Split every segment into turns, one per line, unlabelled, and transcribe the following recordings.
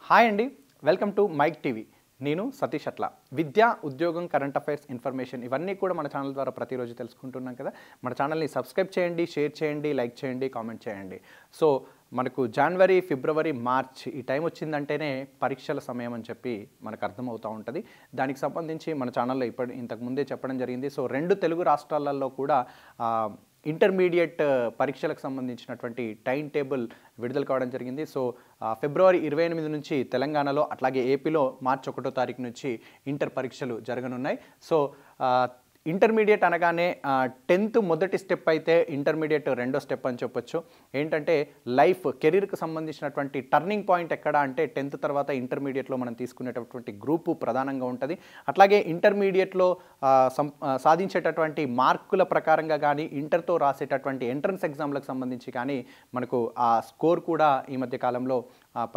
Hi అండి, welcome to mic TV. నేను సతీష్ అట్ల. విద్య, ఉద్యోగం, కరెంట్ అఫైర్స్, ఇన్ఫర్మేషన్ ఇవన్నీ కూడా మన ఛానల్ ద్వారా ప్రతిరోజు తెలుసుకుంటున్నాం కదా. మన ఛానల్ని సబ్స్క్రైబ్ చేయండి, షేర్ చేయండి, లైక్ చేయండి, కామెంట్ చేయండి. సో మనకు జనవరి, ఫిబ్రవరి, మార్చ్ ఈ టైం వచ్చిందంటేనే పరీక్షల సమయం అని చెప్పి మనకు అర్థమవుతూ ఉంటుంది. దానికి సంబంధించి మన ఛానల్లో ఇంతకుముందే చెప్పడం జరిగింది. సో 2 తెలుగు రాష్ట్రాలలో కూడా ఇంటర్మీడియట్ పరీక్షలకు సంబంధించినటువంటి టైం టేబుల్ విడుదల కావడం జరిగింది. సో ఫిబ్రవరి 28 నుంచి తెలంగాణలో, అట్లాగే ఏపీలో మార్చి 1వ తారీఖు నుంచి ఇంటర్ పరీక్షలు జరగనున్నాయి. సో ఇంటర్మీడియట్ అనగానే 10th మొదటి స్టెప్ అయితే ఇంటర్మీడియట్ రెండో స్టెప్ అని చెప్పొచ్చు. ఏంటంటే లైఫ్ కెరీర్కి సంబంధించినటువంటి టర్నింగ్ పాయింట్ ఎక్కడ అంటే 10th తర్వాత ఇంటర్మీడియట్లో మనం తీసుకునేటటువంటి గ్రూపు ప్రధానంగా ఉంటుంది. అట్లాగే ఇంటర్మీడియట్లో సాధించేటటువంటి మార్కుల ప్రకారంగా కానీ, ఇంటర్తో రాసేటటువంటి ఎంట్రన్స్ ఎగ్జామ్లకు సంబంధించి కానీ మనకు ఆ స్కోర్ కూడా ఈ మధ్య కాలంలో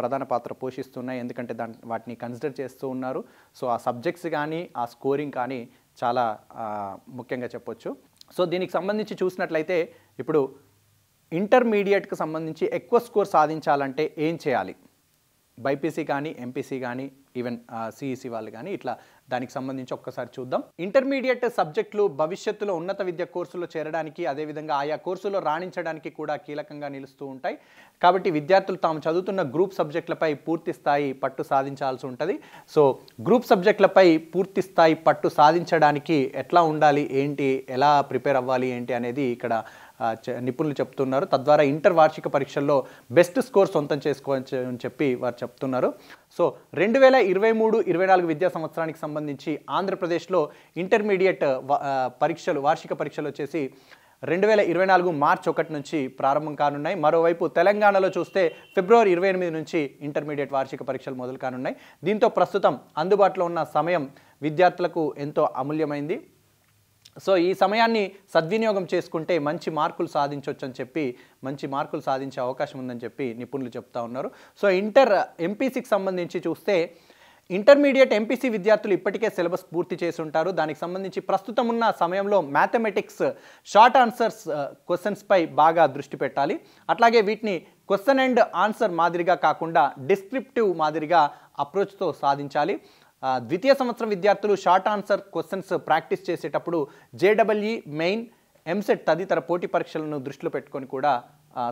ప్రధాన పాత్ర పోషిస్తున్నాయి. ఎందుకంటే వాటిని కన్సిడర్ చేస్తూ ఉన్నారు. సో ఆ సబ్జెక్ట్స్ కానీ, ఆ స్కోరింగ్ కానీ చాలా ముఖ్యంగా చెప్పొచ్చు. సో దీనికి సంబంధించి చూసినట్లయితే ఇప్పుడు ఇంటర్మీడియట్కి సంబంధించి ఎక్కువ స్కోర్ సాధించాలంటే ఏం చేయాలి? బైపీసీ కానీ, ఎంపీసీ కానీ, ఈవెన్ సిఈసి వాళ్ళు కానీ, ఇట్లా దానికి సంబంధించి ఒక్కసారి చూద్దాం. ఇంటర్మీడియట్ సబ్జెక్టులు భవిష్యత్తులో ఉన్నత విద్య కోర్సులో చేరడానికి, అదేవిధంగా ఆయా కోర్సులో రాణించడానికి కూడా కీలకంగా నిలుస్తూ ఉంటాయి. కాబట్టి విద్యార్థులు తాము చదువుతున్న గ్రూప్ సబ్జెక్టులపై పూర్తి స్థాయి పట్టు సాధించాల్సి ఉంటుంది. సో గ్రూప్ సబ్జెక్టులపై పూర్తి స్థాయి పట్టు సాధించడానికి ఎట్లా ఉండాలి, ఏంటి, ఎలా ప్రిపేర్ అవ్వాలి ఏంటి అనేది ఇక్కడ నిపుణులు చెప్తున్నారు. తద్వారా ఇంటర్ వార్షిక పరీక్షల్లో బెస్ట్ స్కోర్ సొంతం చేసుకోవచ్చు అని చెప్పి వారు చెప్తున్నారు. సో 2023-24 విద్యా సంవత్సరానికి సంబంధించి ఆంధ్రప్రదేశ్లో ఇంటర్మీడియట్ పరీక్షలు, వార్షిక పరీక్షలు వచ్చేసి 2024 మార్చి 1 నుంచి ప్రారంభం కానున్నాయి. మరోవైపు తెలంగాణలో చూస్తే ఫిబ్రవరి 28 నుంచి ఇంటర్మీడియట్ వార్షిక పరీక్షలు మొదలు కానున్నాయి. దీంతో ప్రస్తుతం అందుబాటులో ఉన్న సమయం విద్యార్థులకు ఎంతో అమూల్యమైంది. సో ఈ సమయాన్ని సద్వినియోగం చేసుకుంటే మంచి మార్కులు సాధించవచ్చు అని చెప్పి, మంచి మార్కులు సాధించే అవకాశం ఉందని చెప్పి నిపుణులు చెప్తా ఉన్నారు. సో ఇంటర్ ఎంపీసీకి సంబంధించి చూస్తే ఇంటర్మీడియట్ ఎంపీసీ విద్యార్థులు ఇప్పటికే సిలబస్ పూర్తి చేసి ఉంటారు. దానికి సంబంధించి ప్రస్తుతం ఉన్న సమయంలో మ్యాథమెటిక్స్ షార్ట్ ఆన్సర్స్ క్వశ్చన్స్పై బాగా దృష్టి పెట్టాలి. అట్లాగే వీటిని క్వశ్చన్ అండ్ ఆన్సర్ మాదిరిగా కాకుండా డిస్క్రిప్టివ్ మాదిరిగా అప్రోచ్తో సాధించాలి. ద్వితీయ సంవత్సరం విద్యార్థులు షార్ట్ ఆన్సర్ క్వశ్చన్స్ ప్రాక్టీస్ చేసేటప్పుడు జేడబ్ల్ఈ, మెయిన్, ఎంసెట్ తదితర పోటీ పరీక్షలను దృష్టిలో పెట్టుకొని కూడా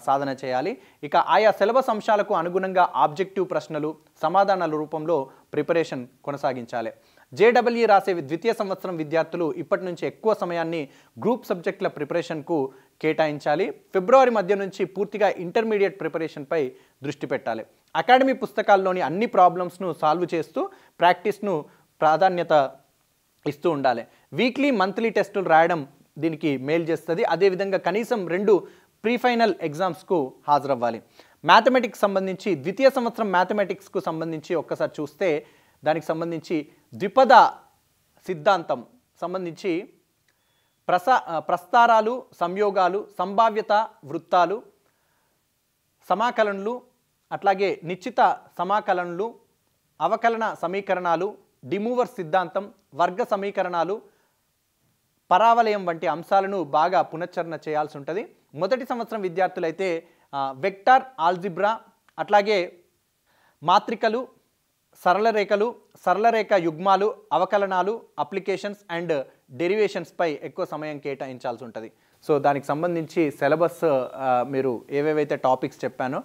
సాధన చేయాలి. ఇక ఆయా సిలబస్ అంశాలకు అనుగుణంగా ఆబ్జెక్టివ్ ప్రశ్నలు, సమాధానాల రూపంలో ప్రిపరేషన్ కొనసాగించాలి. జేడబ్ల్ఈ రాసే ద్వితీయ సంవత్సరం విద్యార్థులు ఇప్పటి నుంచి ఎక్కువ సమయాన్ని గ్రూప్ సబ్జెక్టుల ప్రిపరేషన్కు కేటాయించాలి. ఫిబ్రవరి మధ్య నుంచి పూర్తిగా ఇంటర్మీడియట్ ప్రిపరేషన్పై దృష్టి పెట్టాలి. అకాడమీ పుస్తకాల్లోని అన్ని ప్రాబ్లమ్స్ను సాల్వ్ చేస్తూ ప్రాక్టీస్ను ప్రాధాన్యత ఇస్తూ ఉండాలి. వీక్లీ, మంత్లీ టెస్టులు రాయడం దీనికి మేలు చేస్తుంది. అదేవిధంగా కనీసం 2 ప్రీఫైనల్ ఎగ్జామ్స్కు హాజరవ్వాలి. మ్యాథమెటిక్స్ సంబంధించి ద్వితీయ సంవత్సరం మ్యాథమెటిక్స్కు సంబంధించి ఒక్కసారి చూస్తే దానికి సంబంధించి ద్విపద సిద్ధాంతం సంబంధించి ప్రస్తారాలు, సంయోగాలు, సంభావ్యత వృత్తాలు, సమాకలనలు, అట్లాగే నిశ్చిత సమాకలనలు, అవకలన సమీకరణాలు, డిమూవర్ సిద్ధాంతం, వర్గ సమీకరణాలు, పరావలయం వంటి అంశాలను బాగా పునశ్చరణ చేయాల్సి ఉంటుంది. మొదటి సంవత్సరం విద్యార్థులైతే వెక్టార్ ఆల్జిబ్రా, అట్లాగే మాత్రికలు, సరళ రేఖలు, సరళరేఖ యుగ్మాలు, అవకలనాలు, అప్లికేషన్స్ అండ్ డెరివేషన్స్పై ఎక్కువ సమయం కేటాయించాల్సి ఉంటుంది. సో దానికి సంబంధించి సిలబస్ మీరు ఏవేవైతే టాపిక్స్ చెప్పానో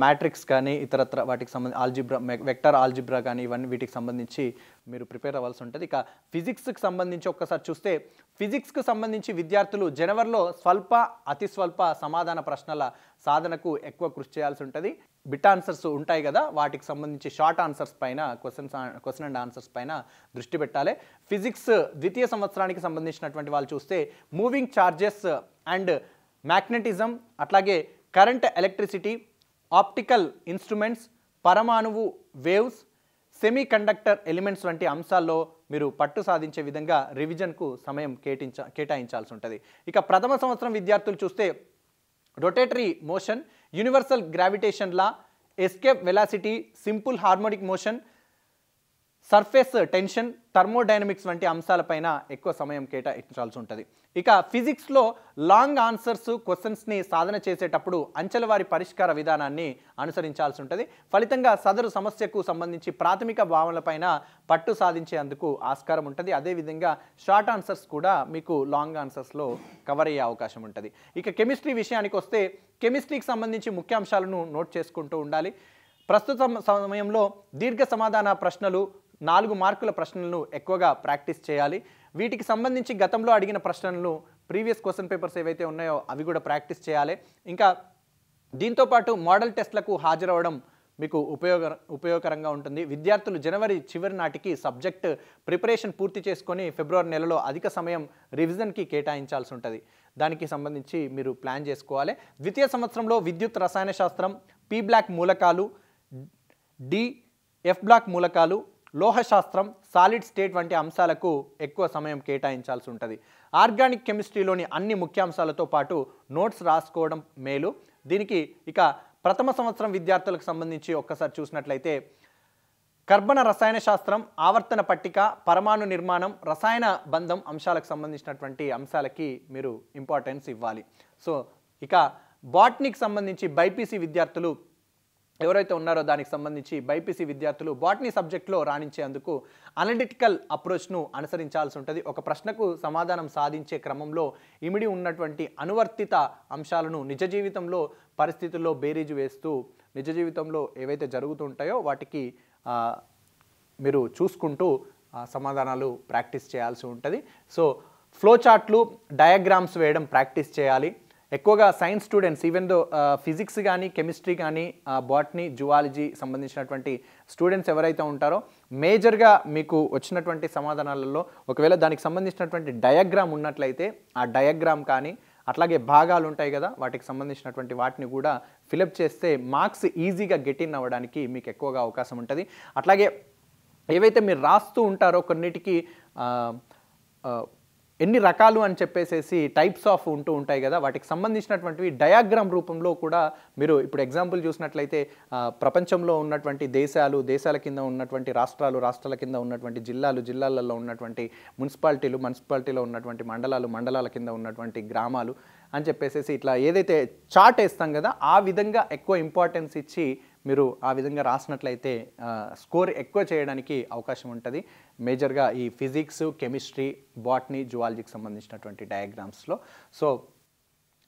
మ్యాట్రిక్స్ కానీ, ఇతరత్ర వాటికి సంబంధించి ఆల్జిబ్రా, వెక్టర్ ఆల్జిబ్రా కానీ, ఇవన్నీ వీటికి సంబంధించి మీరు ప్రిపేర్ అవ్వాల్సి ఉంటుంది. ఇక ఫిజిక్స్కి సంబంధించి ఒక్కసారి చూస్తే ఫిజిక్స్కి సంబంధించి విద్యార్థులు జనవరిలో స్వల్ప, అతి స్వల్ప సమాధాన ప్రశ్నల సాధనకు ఎక్కువ కృషి చేయాల్సి ఉంటుంది. బిట్ ఆన్సర్స్ ఉంటాయి కదా, వాటికి సంబంధించి షార్ట్ ఆన్సర్స్ పైన, క్వశ్చన్ అండ్ ఆన్సర్స్ పైన దృష్టి పెట్టాలి. ఫిజిక్స్ ద్వితీయ సంవత్సరానికి సంబంధించినటువంటి వాళ్ళు చూస్తే మూవింగ్ ఛార్జెస్ అండ్ మ్యాగ్నెటిజం, అట్లాగే కరెంట్, ఎలక్ట్రిసిటీ, ఆప్టికల్ ఇన్స్ట్రుమెంట్స్, పరమాణువు వేవ్స్, సెమీ కండక్టర్ ఎలిమెంట్స్ వంటి అంశాల్లో మీరు పట్టు సాధించే విధంగా రివిజన్కు సమయం కేటాయించాల్సి ఉంటుంది. ఇక ప్రథమ సంవత్సరం విద్యార్థులు చూస్తే rotatory motion, universal gravitation law, escape velocity, simple harmonic motion, surface tension, thermodynamics వంటి అంశాలపైన ఎక్కువ సమయం కేటాయించాల్సి ఉంటుంది. ఇక ఫిజిక్స్లో లాంగ్ ఆన్సర్స్ క్వశ్చన్స్ని సాధన చేసేటప్పుడు అంచెల వారి పరిష్కార విధానాన్ని అనుసరించాల్సి ఉంటుంది. ఫలితంగా సదరు సమస్యకు సంబంధించి ప్రాథమిక భావనలపైన పట్టు సాధించేందుకు ఆస్కారం ఉంటుంది. అదేవిధంగా షార్ట్ ఆన్సర్స్ కూడా మీకు లాంగ్ ఆన్సర్స్లో కవర్ అయ్యే అవకాశం ఉంటుంది. ఇక కెమిస్ట్రీ విషయానికి వస్తే కెమిస్ట్రీకి సంబంధించి ముఖ్యాంశాలను నోట్ చేసుకుంటూ ఉండాలి. ప్రస్తుత సమయంలో దీర్ఘ సమాధాన ప్రశ్నలు, 4 మార్కుల ప్రశ్నలను ఎక్కువగా ప్రాక్టీస్ చేయాలి. వీటికి సంబంధించి గతంలో అడిగిన ప్రశ్నలను ప్రీవియస్ క్వశ్చన్ పేపర్స్ ఏవైతే ఉన్నాయో అవి కూడా ప్రాక్టీస్ చేయాలి. ఇంకా దీంతోపాటు మోడల్ టెస్ట్లకు హాజరవడం మీకు ఉపయోగకరంగా ఉంటుంది. విద్యార్థులు జనవరి చివరి నాటికి సబ్జెక్ట్ ప్రిపరేషన్ పూర్తి చేసుకొని ఫిబ్రవరి నెలలో అధిక సమయం రివిజన్కి కేటాయించాల్సి ఉంటుంది. దానికి సంబంధించి మీరు ప్లాన్ చేసుకోవాలి. ద్వితీయ సంవత్సరంలో విద్యుత్ రసాయన శాస్త్రం, పి బ్లాక్ మూలకాలు, డి ఎఫ్ బ్లాక్ మూలకాలు, లోహశాస్త్రం, సాలిడ్ స్టేట్ వంటి అంశాలకు ఎక్కువ సమయం కేటాయించాల్సి ఉంటుంది. ఆర్గానిక్ కెమిస్ట్రీలోని అన్ని ముఖ్యాంశాలతో పాటు నోట్స్ రాసుకోవడం మేలు. దీనికి ఇక ప్రథమ సంవత్సరం విద్యార్థులకు సంబంధించి ఒక్కసారి చూసినట్లయితే కర్బన రసాయన శాస్త్రం, ఆవర్తన పట్టిక, పరమాణు నిర్మాణం, రసాయన బంధం అంశాలకు సంబంధించినటువంటి అంశాలకి మీరు ఇంపార్టెన్స్ ఇవ్వాలి. సో ఇక బాటనీకి సంబంధించి బైపీసీ విద్యార్థులు ఎవరైతే ఉన్నారో దానికి సంబంధించి బైపీసీ విద్యార్థులు బాటనీ సబ్జెక్ట్లో రాణించేందుకు అనలిటికల్ అప్రోచ్ను అనుసరించాల్సి ఉంటుంది. ఒక ప్రశ్నకు సమాధానం సాధించే క్రమంలో ఇమిడి ఉన్నటువంటి అనువర్తిత అంశాలను నిజ జీవితంలో పరిస్థితుల్లో బేరీజు వేస్తూ నిజ జీవితంలో ఏవైతే జరుగుతుంటాయో వాటికి మీరు చూసుకుంటూ సమాధానాలు ప్రాక్టీస్ చేయాల్సి ఉంటుంది. సో ఫ్లో చార్ట్లు, డయాగ్రామ్స్ వేయడం ప్రాక్టీస్ చేయాలి. ఎక్కువగా science students even though physics కానీ కెమిస్ట్రీ కానీ బాటనీ, జువాలజీ సంబంధించినటువంటి స్టూడెంట్స్ ఎవరైతే ఉంటారో మేజర్గా మీకు వచ్చినటువంటి సమాధానాలలో ఒకవేళ దానికి సంబంధించినటువంటి డయాగ్రామ్ ఉన్నట్లయితే ఆ డయాగ్రామ్ కానీ అట్లాగే భాగాలు ఉంటాయి కదా వాటికి సంబంధించినటువంటి వాటిని కూడా ఫిలప్ చేస్తే మార్క్స్ ఈజీగా గెట్ ఇన్ అవ్వడానికి మీకు ఎక్కువగా అవకాశం ఉంటుంది. అట్లాగే ఏవైతే మీరు రాస్తూ ఉంటారో కొన్నిటికి ఎన్ని రకాలు అని చెప్పేసి టైప్స్ ఆఫ్ ఉంటూ ఉంటాయి కదా వాటికి సంబంధించినటువంటివి డయాగ్రామ్ రూపంలో కూడా మీరు ఇప్పుడు ఎగ్జాంపుల్ చూసినట్లయితే ప్రపంచంలో ఉన్నటువంటి దేశాల కింద ఉన్నటువంటి రాష్ట్రాల కింద ఉన్నటువంటి జిల్లాలలో ఉన్నటువంటి మున్సిపాలిటీలో ఉన్నటువంటి మండలాల కింద ఉన్నటువంటి గ్రామాలు అని చెప్పేసి ఇట్లా ఏదైతే చార్ట్ వేస్తాం కదా ఆ విధంగా ఎక్కువ ఇంపార్టెన్స్ ఇచ్చి మీరు ఆ విధంగా రాసినట్లయితే స్కోర్ ఎక్కువ చేయడానికి అవకాశం ఉంటుంది. మేజర్గా ఈ ఫిజిక్స్, కెమిస్ట్రీ, బాటనీ, జువాలజీకి సంబంధించినటువంటి డయాగ్రామ్స్లో. సో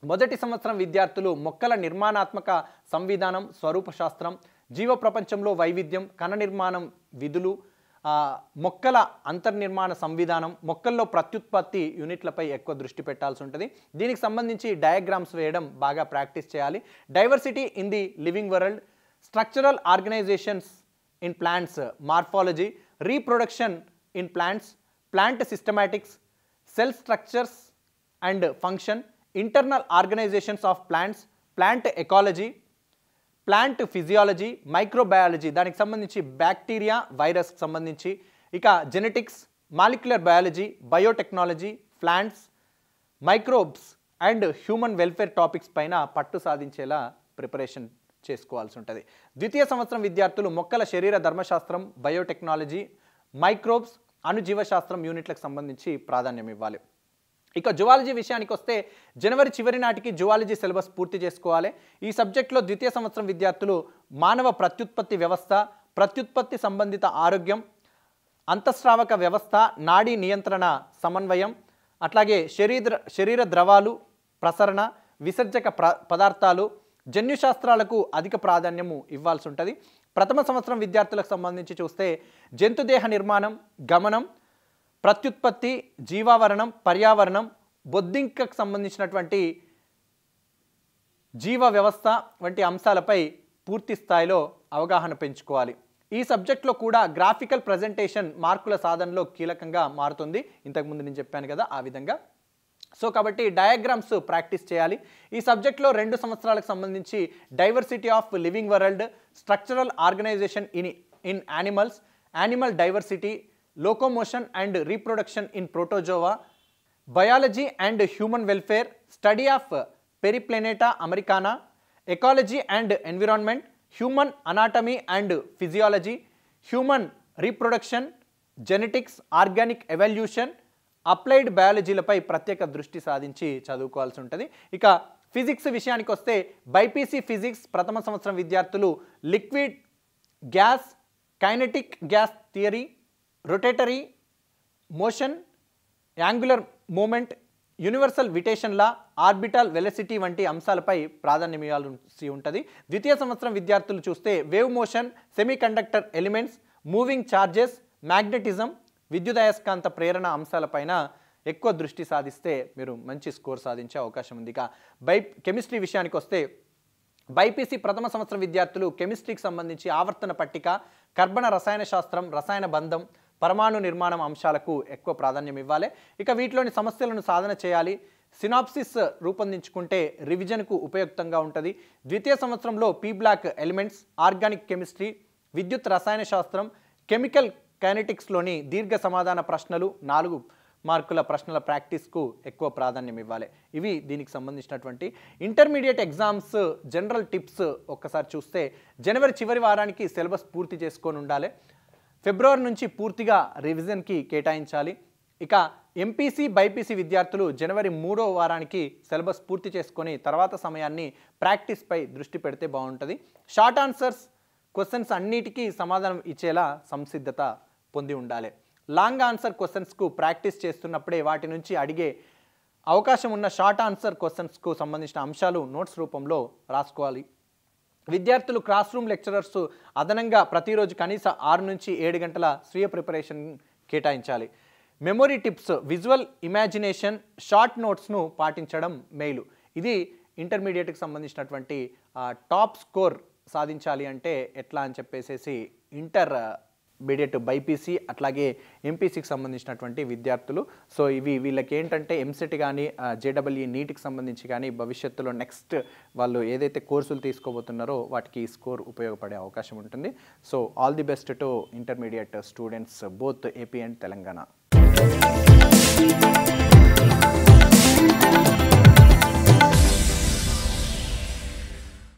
మొదటి సంవత్సరం విద్యార్థులు మొక్కల నిర్మాణాత్మక సంవిధానం, స్వరూప శాస్త్రం, జీవ ప్రపంచంలో వైవిధ్యం, కణ నిర్మాణం విధులు, మొక్కల అంతర్నిర్మాణ సంవిధానం, మొక్కల్లో ప్రత్యుత్పత్తి యూనిట్లపై ఎక్కువ దృష్టి పెట్టాల్సి ఉంటుంది. దీనికి సంబంధించి డయాగ్రామ్స్ వేయడం బాగా ప్రాక్టీస్ చేయాలి. Diversity in the living world, structural organisations in plants, morphology, reproduction in plants, plant systematics, cell structures and function, internal organisations of plants, plant ecology, plant physiology, microbiology దానికి సంబంధించి బ్యాక్టీరియా, వైరస్కి సంబంధించి, ఇక genetics, molecular biology, biotechnology, plants, microbes and human welfare topics పైన పట్టు సాధించేలా preparation చేసుకోవాల్సి ఉంటుంది. ద్వితీయ సంవత్సరం విద్యార్థులు మొక్కల శరీర ధర్మశాస్త్రం, బయోటెక్నాలజీ, మైక్రోబ్స్, అణుజీవశాస్త్రం యూనిట్లకు సంబంధించి ప్రాధాన్యం ఇవ్వాలి. ఇక జువాలజీ విషయానికి వస్తే జనవరి చివరి నాటికి జువాలజీ సిలబస్ పూర్తి చేసుకోవాలి. ఈ సబ్జెక్టులో ద్వితీయ సంవత్సరం విద్యార్థులు మానవ ప్రత్యుత్పత్తి వ్యవస్థ, ప్రత్యుత్పత్తి సంబంధిత ఆరోగ్యం, అంతఃస్రావక వ్యవస్థ, నాడీ నియంత్రణ సమన్వయం, అట్లాగే శరీర ద్రవాలు ప్రసరణ, విసర్జక పదార్థాలు, జన్యుశాస్త్రాలకు అధిక ప్రాధాన్యము ఇవ్వాల్సి ఉంటుంది. ప్రథమ సంవత్సరం విద్యార్థులకు సంబంధించి చూస్తే జంతుదేహ నిర్మాణం, గమనం, ప్రత్యుత్పత్తి, జీవావరణం, పర్యావరణం, బొద్దింకకు సంబంధించినటువంటి జీవ వ్యవస్థ వంటి అంశాలపై పూర్తి స్థాయిలో అవగాహన పెంచుకోవాలి. ఈ సబ్జెక్ట్లో కూడా గ్రాఫికల్ ప్రజెంటేషన్ మార్కుల సాధనలో కీలకంగా మారుతుంది. ఇంతకుముందు నేను చెప్పాను కదా ఆ విధంగా. సో కాబట్టి డయాగ్రామ్స్ ప్రాక్టీస్ చేయాలి. ఈ సబ్జెక్ట్లో 2 సంవత్సరాలకు సంబంధించి diversity of living world, structural organisation in animals, animal diversity, locomotion and reproduction in protozoa, biology and human welfare, study of periplaneta americana, ecology and environment, human anatomy and physiology, human reproduction, genetics, organic evolution, applied బయాలజీలపై ప్రత్యేక దృష్టి సాధించి చదువుకోవాల్సి ఉంటుంది. ఇక physics విషయానికి వస్తే BiPC physics ప్రథమ సంవత్సరం విద్యార్థులు liquid gas, kinetic gas theory, rotatory motion, angular moment, universal gravitation law, orbital velocity వంటి అంశాలపై ప్రాధాన్యం ఇవ్వాల్సి ఉంటుంది. ద్వితీయ సంవత్సరం విద్యార్థులు చూస్తే wave motion, semiconductor elements, moving charges, magnetism, విద్యుదయస్కాంత ప్రేరణ అంశాలపైన ఎక్కువ దృష్టి సాధిస్తే మీరు మంచి స్కోర్ సాధించే అవకాశం ఉంది. ఇక కెమిస్ట్రీ విషయానికి వస్తే బైపీసీ ప్రథమ సంవత్సరం విద్యార్థులు కెమిస్ట్రీకి సంబంధించి ఆవర్తన పట్టిక, కర్బన రసాయన శాస్త్రం, రసాయన బంధం, పరమాణు నిర్మాణం అంశాలకు ఎక్కువ ప్రాధాన్యం ఇవ్వాలి. ఇక వీటిలోని సమస్యలను సాధన చేయాలి. సినాప్సిస్ రూపొందించుకుంటే రివిజన్కు ఉపయుక్తంగా ఉంటుంది. ద్వితీయ సంవత్సరంలో P block elements, organic chemistry, విద్యుత్ రసాయన శాస్త్రం, కెమికల్ కైనెటిక్స్లోని దీర్ఘ సమాధాన ప్రశ్నలు, 4 మార్కుల ప్రశ్నల ప్రాక్టీస్కు ఎక్కువ ప్రాధాన్యం ఇవ్వాలి. ఇవి దీనికి సంబంధించినటువంటి ఇంటర్మీడియట్ ఎగ్జామ్స్ జనరల్ టిప్స్. ఒక్కసారి చూస్తే జనవరి చివరి వారానికి సిలబస్ పూర్తి చేసుకొని ఉండాలి. ఫిబ్రవరి నుంచి పూర్తిగా రివిజన్కి కేటాయించాలి. ఇక ఎంపీసీ, బైపీసీ విద్యార్థులు జనవరి 3వ వారానికి సిలబస్ పూర్తి చేసుకొని తర్వాత సమయాన్ని ప్రాక్టీస్పై దృష్టి పెడితే బాగుంటుంది. షార్ట్ ఆన్సర్స్ క్వశ్చన్స్ అన్నిటికీ సమాధానం ఇచ్చేలా సంసిద్ధత పొంది ఉండాలి. లాంగ్ ఆన్సర్ క్వశ్చన్స్కు ప్రాక్టీస్ చేస్తున్నప్పుడే వాటి నుంచి అడిగే అవకాశం ఉన్న షార్ట్ ఆన్సర్ క్వశ్చన్స్కు సంబంధించిన అంశాలు నోట్స్ రూపంలో రాసుకోవాలి. విద్యార్థులు క్లాస్ రూమ్ లెక్చరర్స్ అదనంగా ప్రతిరోజు కనీస 6 నుంచి 7 గంటల స్వీయ ప్రిపరేషన్ కేటాయించాలి. Memory tips, visual imagination, short నోట్స్ను పాటించడం మేలు. ఇది ఇంటర్మీడియట్కి సంబంధించినటువంటి టాప్ స్కోర్ సాధించాలి అంటే ఎట్లా అని చెప్పేసి ఇంటర్మీడియట్ బైపీసీ అట్లాగే ఎంపీసీకి సంబంధించినటువంటి విద్యార్థులు. సో ఇవి వీళ్ళకి ఏంటంటే ఎంసెట్ కానీ జేడబ్ల్యూ నీట్కి సంబంధించి కానీ భవిష్యత్తులో నెక్స్ట్ వాళ్ళు ఏదైతే కోర్సులు తీసుకోబోతున్నారో వాటికి ఈ స్కోర్ ఉపయోగపడే అవకాశం ఉంటుంది. So all the best to intermediate students both AP and Telangana.